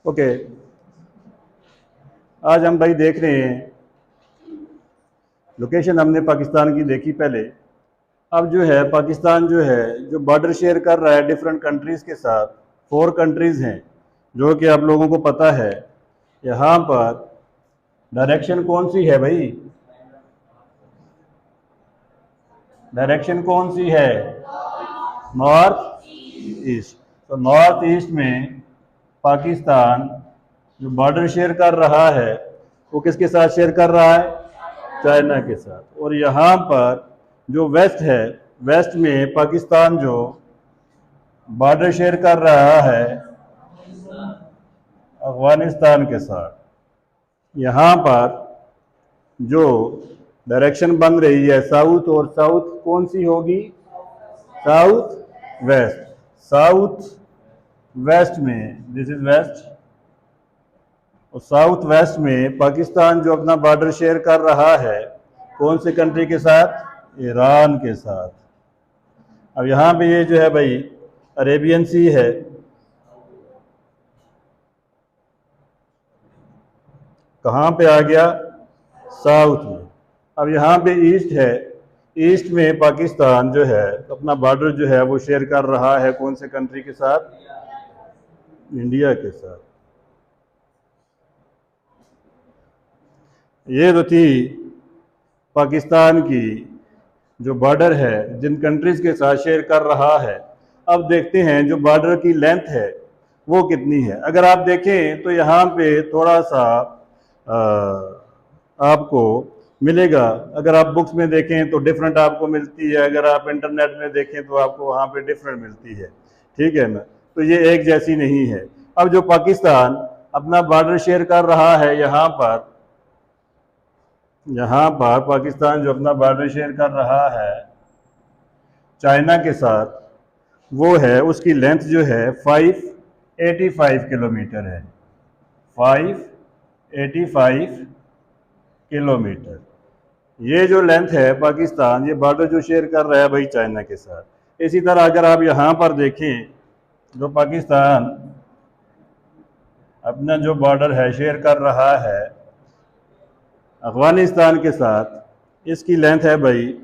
Okay, आज हम भाई देख रहे हैं, लोकेशन हमने पाकिस्तान की देखी पहले। अब जो है पाकिस्तान जो है जो बॉर्डर शेयर कर रहा है डिफरेंट कंट्रीज़ के साथ, 4 कंट्रीज़ हैं जो कि आप लोगों को पता है। यहाँ पर डायरेक्शन कौन सी है भाई? डायरेक्शन कौन सी है? North east. तो नॉर्थ ईस्ट में पाकिस्तान जो बॉर्डर शेयर कर रहा है वो किसके साथ शेयर कर रहा है? चाइना के साथ। और यहाँ पर जो वेस्ट है, वेस्ट में पाकिस्तान जो बॉर्डर शेयर कर रहा है अफगानिस्तान के साथ। यहाँ पर जो डायरेक्शन बन रही है साउथ, और साउथ कौन सी होगी? South west. साउथ वेस्ट में, दिस इज वेस्ट, और साउथ वेस्ट में पाकिस्तान जो अपना बॉर्डर शेयर कर रहा है कौन से कंट्री के साथ? ईरान के साथ। अब यहाँ पे ये जो है भाई अरेबियन सी है, कहाँ पे आ गया? साउथ में। अब यहाँ पे ईस्ट है, ईस्ट में पाकिस्तान जो है अपना बॉर्डर जो है वो शेयर कर रहा है कौन से कंट्री के साथ? इंडिया के साथ। ये तो थी पाकिस्तान की जो बॉर्डर है जिन कंट्रीज के साथ शेयर कर रहा है। अब देखते हैं जो बॉर्डर की लेंथ है वो कितनी है। अगर आप देखें तो यहाँ पे थोड़ा सा आपको मिलेगा, अगर आप बुक्स में देखें तो डिफरेंट आपको मिलती है, अगर आप इंटरनेट में देखें तो आपको वहाँ पे डिफरेंट मिलती है, ठीक है ना। तो ये एक जैसी नहीं है। अब जो पाकिस्तान अपना बॉर्डर शेयर कर रहा है यहाँ पर पाकिस्तान जो अपना बॉर्डर शेयर कर रहा है चाइना के साथ, वो है, उसकी लेंथ जो है 585 किलोमीटर है। 585 किलोमीटर ये जो लेंथ है पाकिस्तान, ये बॉर्डर जो शेयर कर रहा है भाई चाइना के साथ। इसी तरह अगर आप यहाँ पर देखें जो पाकिस्तान अपना जो बॉर्डर है शेयर कर रहा है अफगानिस्तान के साथ, इसकी लेंथ है भाई,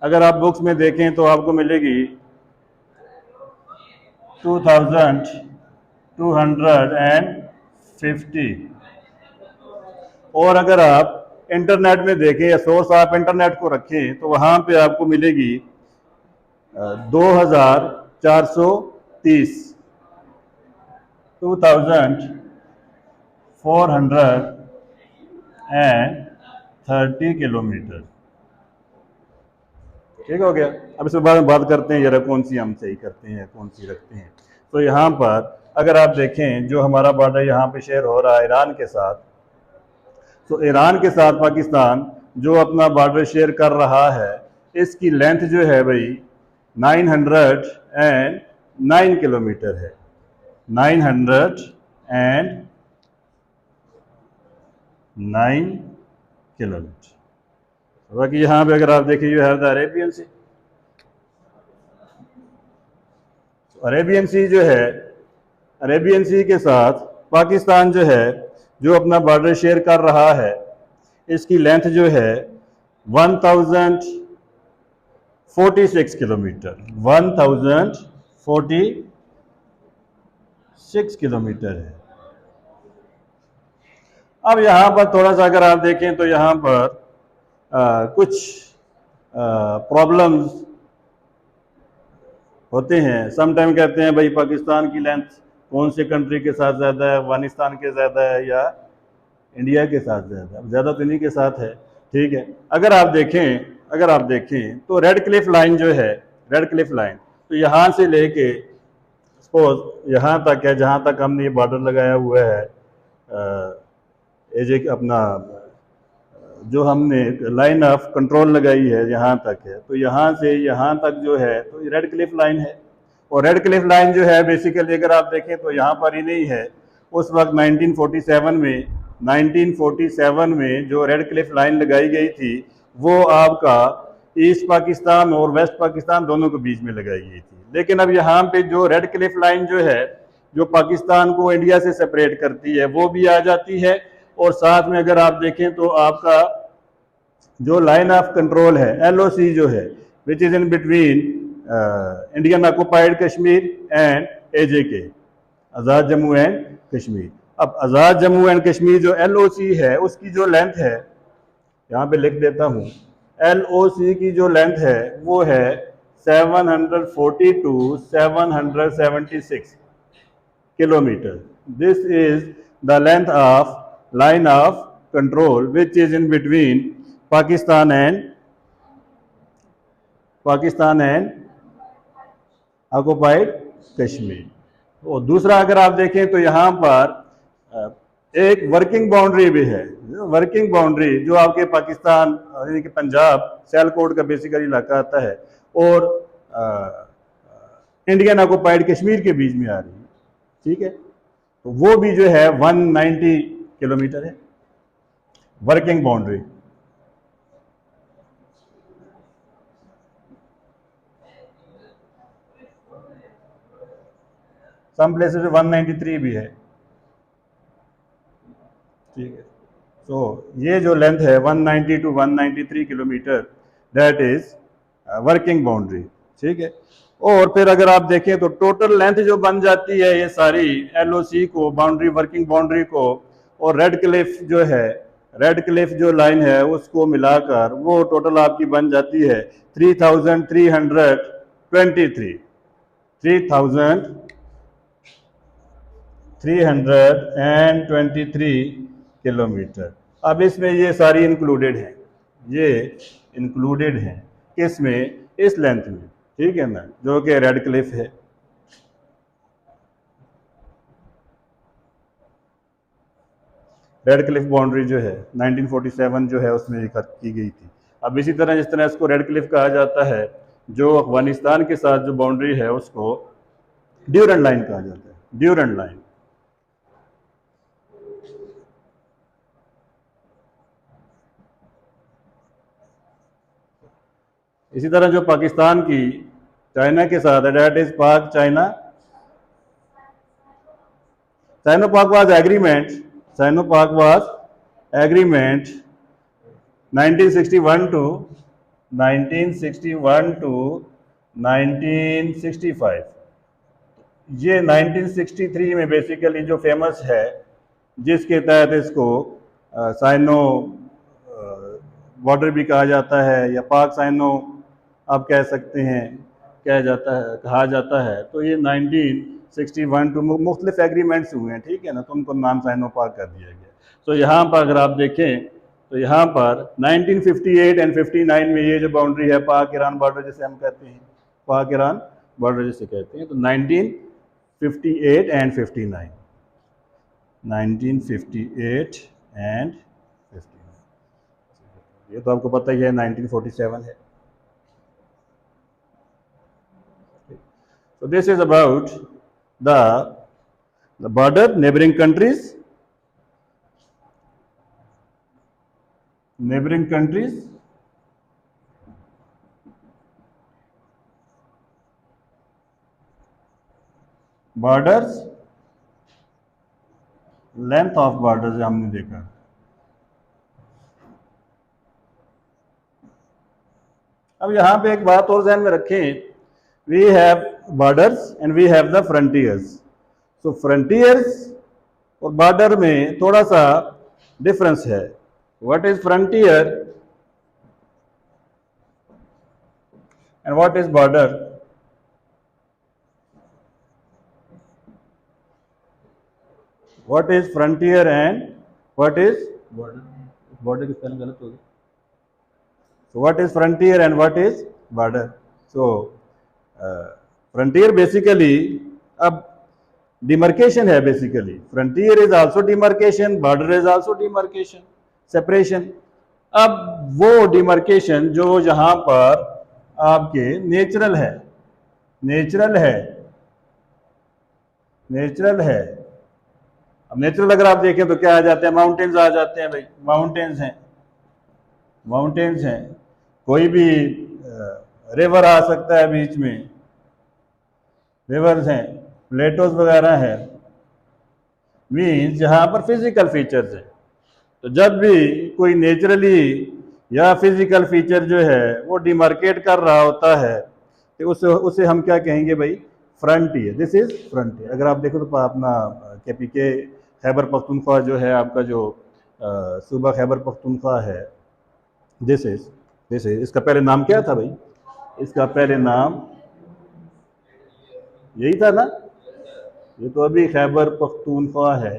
अगर आप बुक्स में देखें तो आपको मिलेगी 2250। और अगर आप इंटरनेट में देखें या सोर्स आप इंटरनेट को रखें तो वहाँ पे आपको मिलेगी 2430, 2430 किलोमीटर। ठीक हो गया। अब इसके बाद में बात करते हैं जरा कौन सी हम सही करते हैं कौन सी रखते हैं। तो यहाँ पर अगर आप देखें जो हमारा बॉर्डर यहाँ पे शेयर हो रहा है ईरान के साथ, तो ईरान के साथ पाकिस्तान जो अपना बॉर्डर शेयर कर रहा है इसकी लेंथ जो है भाई 909 किलोमीटर है। 909 किलोमीटर। बाकी यहाँ पे अगर आप देखिए you have the Arabian Sea. Arabian Sea जो है, अरेबियन सी के साथ पाकिस्तान जो है जो अपना बॉर्डर शेयर कर रहा है इसकी लेंथ जो है 1046 किलोमीटर। 1046 किलोमीटर है। अब यहाँ पर थोड़ा सा अगर आप देखें तो यहाँ पर कुछ प्रॉब्लम्स होते हैं। समटाइम कहते हैं भाई पाकिस्तान की लेंथ कौन से कंट्री के साथ ज़्यादा है, अफगानिस्तान के ज़्यादा है या इंडिया के साथ ज़्यादा है? ज़्यादा तो इन्हीं के साथ है, ठीक है। अगर आप देखें तो रेड क्लिफ लाइन जो है, रेड क्लिफ लाइन, तो यहाँ से लेके सपोज यहाँ तक है जहाँ तक हमने ये बॉर्डर लगाया हुआ है, एज एक अपना जो हमने लाइन ऑफ कंट्रोल लगाई है यहाँ तक है, तो यहाँ से यहाँ तक जो है तो ये रेड क्लिफ लाइन है। और रेड क्लिफ लाइन जो है बेसिकली अगर आप देखें तो यहाँ पर ही नहीं है, उस वक्त 1947 में जो रेड क्लिफ लाइन लगाई गई थी वो आपका ईस्ट पाकिस्तान और वेस्ट पाकिस्तान दोनों के बीच में लगाई गई थी। लेकिन अब यहाँ पे जो रेड क्लिफ लाइन जो है जो पाकिस्तान को इंडिया से सेपरेट करती है वो भी आ जाती है। और साथ में अगर आप देखें तो आपका जो लाइन ऑफ कंट्रोल है LOC जो है which is in between Indian occupied Kashmir and AJK, Azad Jammu and Kashmir. अब आज़ाद जम्मू एंड कश्मीर जो LOC है उसकी जो लेंथ है, यहाँ पे लिख देता हूँ, LOC की जो लेंथ है वो है 740 to 776 kilometer. This is the length of line of control which is in between Pakistan and occupied Kashmir। और दूसरा अगर आप देखें तो यहाँ पर एक वर्किंग बाउंड्री भी है। वर्किंग बाउंड्री जो आपके पाकिस्तान यानी कि पंजाब सियालकोट का बेसिकली इलाका आता है और इंडियन ऑक्युपाइड कश्मीर के बीच में आ रही है, ठीक है। तो वो भी जो है 190 किलोमीटर है वर्किंग बाउंड्री। सम प्लेसेस 193 भी है, ठीक है। तो ये जो लेंथ है 190 to 193 kilometre that is working boundary, ठीक है। और फिर अगर आप देखें तो टोटल लेंथ जो बन जाती है ये सारी LOC को, बाउंड्री, वर्किंग बाउंड्री को और रेड क्लिफ जो है, रेड क्लिफ जो लाइन है उसको मिलाकर वो टोटल आपकी बन जाती है 3,323 किलोमीटर। अब इसमें ये सारी इंक्लूडेड हैं, ये इंक्लूडेड हैं किसमें, इस लेंथ में, ठीक है ना, जो कि रेड क्लिफ है। रेड क्लिफ बाउंड्री जो है 1947 जो है उसमें की गई थी। अब इसी तरह जिस तरह इसको रेड क्लिफ कहा जाता है, जो अफगानिस्तान के साथ जो बाउंड्री है उसको ड्यूरंड लाइन कहा जाता है, ड्यूरंड लाइन। इसी तरह जो पाकिस्तान की चाइना के साथ है दैट इज पाक China, Sino-Pak was agreement, Sino-Pak was agreement 1961 to 1965। ये 1963 में बेसिकली जो फेमस है, जिसके तहत इसको साइनो बॉर्डर भी कहा जाता है या पाक साइनो आप कह सकते हैं, कहा जाता है। तो ये 1961 टू मुख्तलिफ एग्रीमेंट्स हुए हैं, ठीक है ना, तो उनको नाम साइनो पाक कर दिया गया। तो यहाँ पर अगर आप देखें तो यहाँ पर 1958 एंड 59 में ये जो बाउंड्री है पाक ईरान बॉर्डर जिसे हम कहते हैं, पाक ईरान बॉर्डर जिसे कहते हैं, तो 1958 एंड 59, 1958 एंड 59, ये तो आपको पता ही है 1947 है। So this is about the border, neighboring countries, borders, length of borders हमने देखा। अब यहाँ पे एक बात और ध्यान में रखें, we have borders and we have the frontiers। so frontiers और border में थोड़ा सा difference है। what is frontier and what is border? what is frontier and what is border? border की स्पेलिंग गलत होगी। so what is frontier and what is border? so frontier basically अब demarcation है, basically frontier is also demarcation, border is also demarcation, separation. अब वो demarcation जो यहाँ पर आपके नेचुरल है, नेचुरल अब नेचुरल अगर आप देखें तो क्या आ जाते हैं, माउंटेन्स आ जाते हैं भाई, माउंटेन्स हैं, कोई भी रिवर आ सकता है बीच में, रिवर्स हैं, प्लेटोज वगैरह है, मीन्स जहाँ पर फिजिकल फीचर्स हैं। तो जब भी कोई नेचुरली या फिजिकल फीचर जो है वो डिमार्केट कर रहा होता है तो उसे उसे हम क्या कहेंगे भाई, फ्रंटियर। This is frontier. अगर आप देखो तो अपना KPK खैबर पख्तूनख्वा जो है आपका जो सूबा खैबर पख्तूनख्वा है, दिस इज इसका पहले नाम क्या था भाई, इसका पहले नाम यही था ना, ये तो अभी खैबर पख्तूनख्वा है।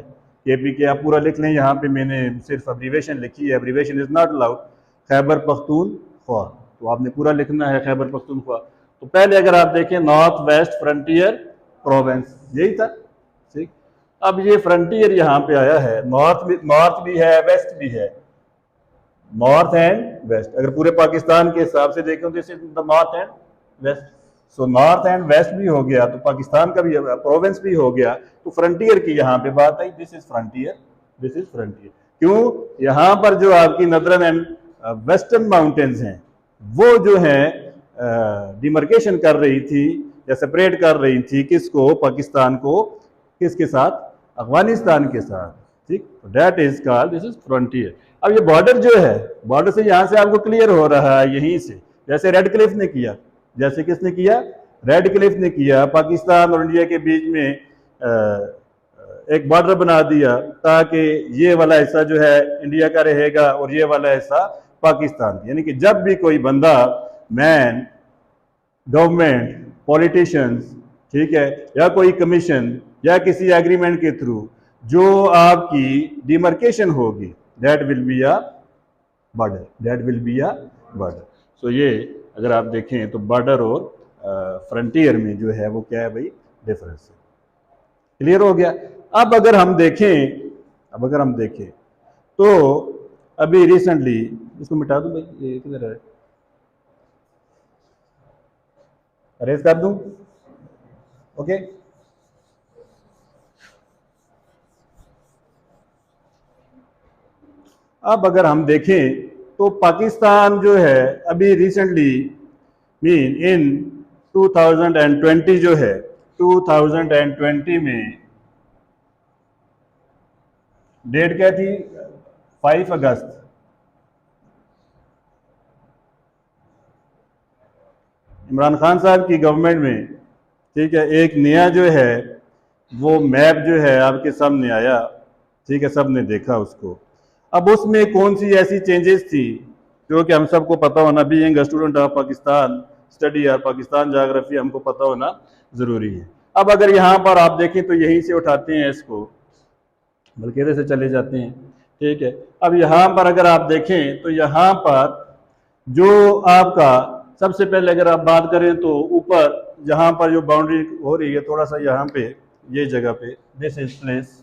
KPK आप पूरा लिख लें, यहाँ पे मैंने सिर्फ एब्रीवेशन लिखी है, abbreviation is not allowed. Khyber Pakhtunkhwa तो आपने पूरा लिखना है खैबर पख्तूनख्वा। तो पहले अगर आप देखें नॉर्थ वेस्ट फ्रंटियर प्रोविंस यही था, ठीक। अब ये फ्रंटियर यहाँ पे आया है, नॉर्थ भी है वेस्ट भी है, नॉर्थ एंड वेस्ट। अगर पूरे पाकिस्तान के हिसाब से देखें तो this is the north and west. So north and west भी हो गया तो पाकिस्तान का भी प्रोविंस भी हो गया, तो फ्रंटियर की यहाँ पे बात आई, this is frontier, this is frontier. क्यों, यहाँ पर जो आपकी नदरन एंड वेस्टर्न माउंटेन्स हैं वो जो है डिमार्केशन कर रही थी या सेपरेट कर रही थी किसको, पाकिस्तान को किसके साथ, अफगानिस्तान के साथ, ठीक। That is called, this is frontier. अब ये बॉर्डर जो है, बॉर्डर से यहाँ से आपको क्लियर हो रहा है यहीं से, जैसे रेड क्लिफ ने किया, जैसे किसने किया, रेड क्लिफ ने किया, पाकिस्तान और इंडिया के बीच में एक बॉर्डर बना दिया ताकि ये वाला हिस्सा जो है इंडिया का रहेगा और ये वाला हिस्सा पाकिस्तान का। यानी कि जब भी कोई बंदा, मैन, गवर्नमेंट, पॉलिटिशियंस, ठीक है, या कोई कमीशन या किसी एग्रीमेंट के थ्रू जो आपकी डिमार्केशन होगी, that will be a border, that will be a border. So ये अगर आप देखें तो बॉर्डर और फ्रंटियर में जो है वो क्या है भाई, डिफरेंस है। क्लियर हो गया। अब अगर हम देखें तो अभी रिसेंटली, इसको मिटा दूं भाई, ये किधर है, अरेज कर दूं, ओके। अब अगर हम देखें तो पाकिस्तान जो है अभी रिसेंटली मीन इन 2020 जो है, 2020 में डेट क्या थी, 5 अगस्त। इमरान खान साहब की गवर्नमेंट में, ठीक है, एक नया जो है वो मैप जो है आपके सामने आया, ठीक है, सब ने देखा उसको। अब उसमें कौन सी ऐसी चेंजेस थी जो कि हम सबको पता होना, being a student of Pakistan study और पाकिस्तान ज्योग्राफी हमको पता होना जरूरी है। अब अगर यहाँ पर आप देखें तो यहीं से उठाते हैं इसको, बल्कि इधर से चले जाते हैं, ठीक है। अब यहाँ पर अगर आप देखें तो यहाँ पर जो आपका सबसे पहले अगर आप बात करें तो ऊपर जहाँ पर जो बाउंड्री हो रही है थोड़ा सा यहाँ पे, ये जगह पे, this is place,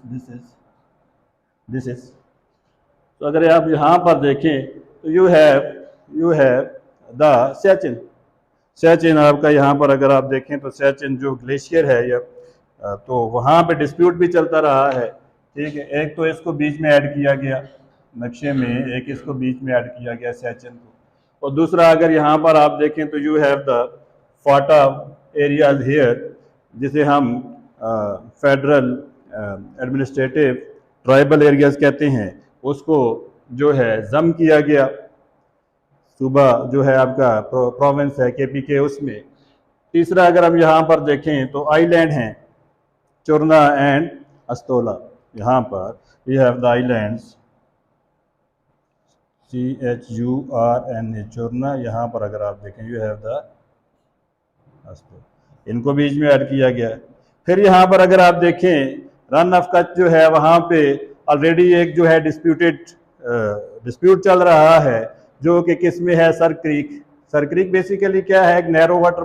this is तो अगर आप यहाँ पर देखें तो यू हैव द सचिन आपका यहाँ पर अगर आप देखें तो सचिन जो ग्लेशियर है ये, तो वहाँ पे डिस्प्यूट भी चलता रहा है, ठीक है। एक तो इसको बीच में ऐड किया गया नक्शे में, एक इसको बीच में ऐड किया गया सचिन को, और दूसरा अगर यहाँ पर आप देखें तो you have the Phata areas here, जिसे हम फेडरल एडमिनिस्ट्रेटिव ट्राइबल एरियाज कहते हैं, उसको जो है जम किया गया। सूबा जो है आपका प्रोविंस है KPK उसमें। तीसरा अगर हम यहाँ पर देखें तो आइलैंड हैं चुरना एंड अस्तोला, यहाँ पर we have the islands CHURNA Churna, यहाँ पर अगर आप देखें यू हैव द अस्तोला, इनको बीच में ऐड किया गया। फिर यहाँ पर अगर आप देखें रन ऑफ कच्छ जो है वहाँ पे ऑलरेडी एक जो है डिस्प्यूट चल रहा है जो कि किस में है, सर क्रीक बेसिकली क्या है, एक नैरो वाटर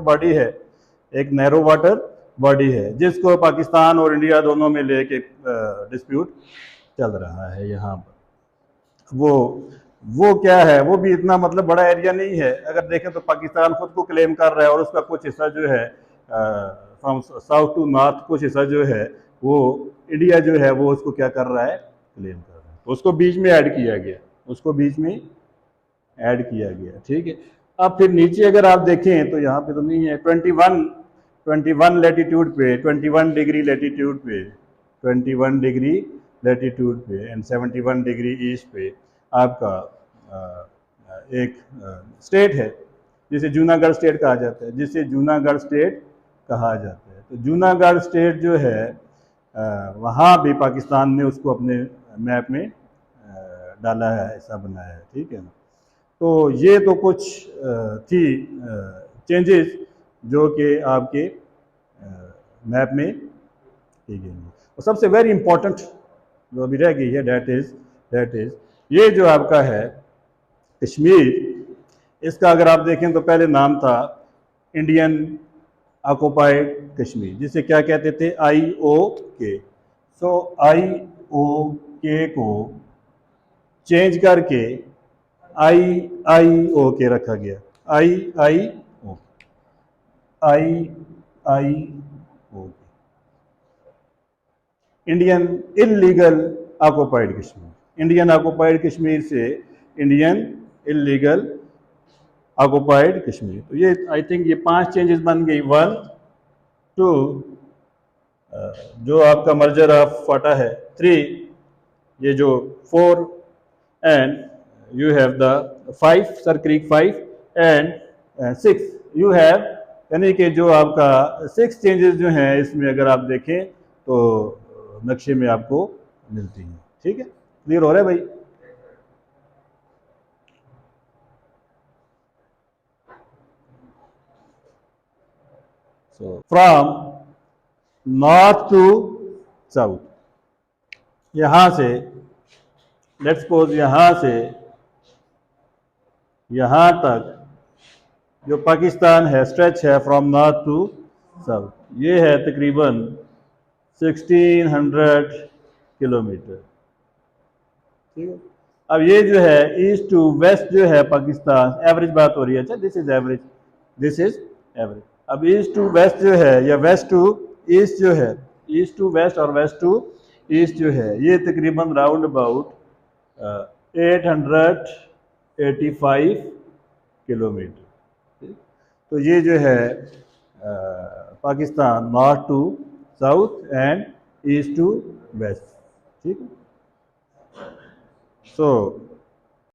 बॉडी है जिसको पाकिस्तान और इंडिया दोनों में लेके डिस्प्यूट चल रहा है। यहाँ पर वो क्या है, वो भी इतना मतलब बड़ा एरिया नहीं है। अगर देखें तो पाकिस्तान खुद को क्लेम कर रहा है और उसका कुछ हिस्सा जो है फ्रॉम साउथ टू नॉर्थ कुछ हिस्सा जो है वो इंडिया जो है वो उसको क्या कर रहा है, क्लेम कर रहा है। तो उसको बीच में ऐड किया गया, ठीक है। अब फिर नीचे अगर आप देखें तो यहाँ पे तो नहीं है, 21 लेटीट्यूड पे, 21 डिग्री लेटीट्यूड पे, 21 डिग्री लेटीट्यूड पे एंड 71 डिग्री ईस्ट पे आपका एक स्टेट है जिसे जूनागढ़ स्टेट कहा जाता है, जिसे जूनागढ़ स्टेट कहा जाता है। तो जूनागढ़ स्टेट जो है वहाँ भी पाकिस्तान ने उसको अपने मैप में डाला है, ऐसा बनाया है, ठीक है ना। तो ये तो कुछ थी चेंजेस जो कि आपके मैप में की गई है। और सबसे वेरी इंपॉर्टेंट जो अभी रह गई है दैट इज ये जो आपका है कश्मीर, इसका अगर आप देखें तो पहले नाम था इंडियन ऑक्युपाइड कश्मीर, जिसे क्या कहते थे, IOK। सो IOK को चेंज करके IIOK रखा गया, IIOK, Indian illegal occupied Kashmir, Indian occupied Kashmir से इंडियन इलीगल ऑक्युपाइड कश्मीर। तो ये आई थिंक ये 5 चेंजेस बन गई। 1 2 जो आपका मर्जर ऑफ फाटा है, 3 ये जो 4 and you have the 5 sir creek 5 and 6 you have, यानी कि जो आपका 6 चेंजेस जो हैं इसमें अगर आप देखें तो नक्शे में आपको मिलती हैं, ठीक है। क्लियर हो रहा है भाई? So from north to south, यहां से लेट्स सपोज यहां से यहां तक जो पाकिस्तान है स्ट्रेच है फ्रॉम नॉर्थ टू साउथ, ये है तकरीबन 1600 किलोमीटर, ठीक है। अब ये जो है ईस्ट टू वेस्ट जो है पाकिस्तान, एवरेज बात हो रही है, अच्छा this is average, this is average. अब ईस्ट टू वेस्ट जो है या वेस्ट टू ईस्ट जो है, ईस्ट टू वेस्ट और वेस्ट टू ईस्ट जो है, ये तकरीबन राउंड अबाउट 885 किलोमीटर। तो ये जो है Pakistan north to south and east to west, ठीक है। सो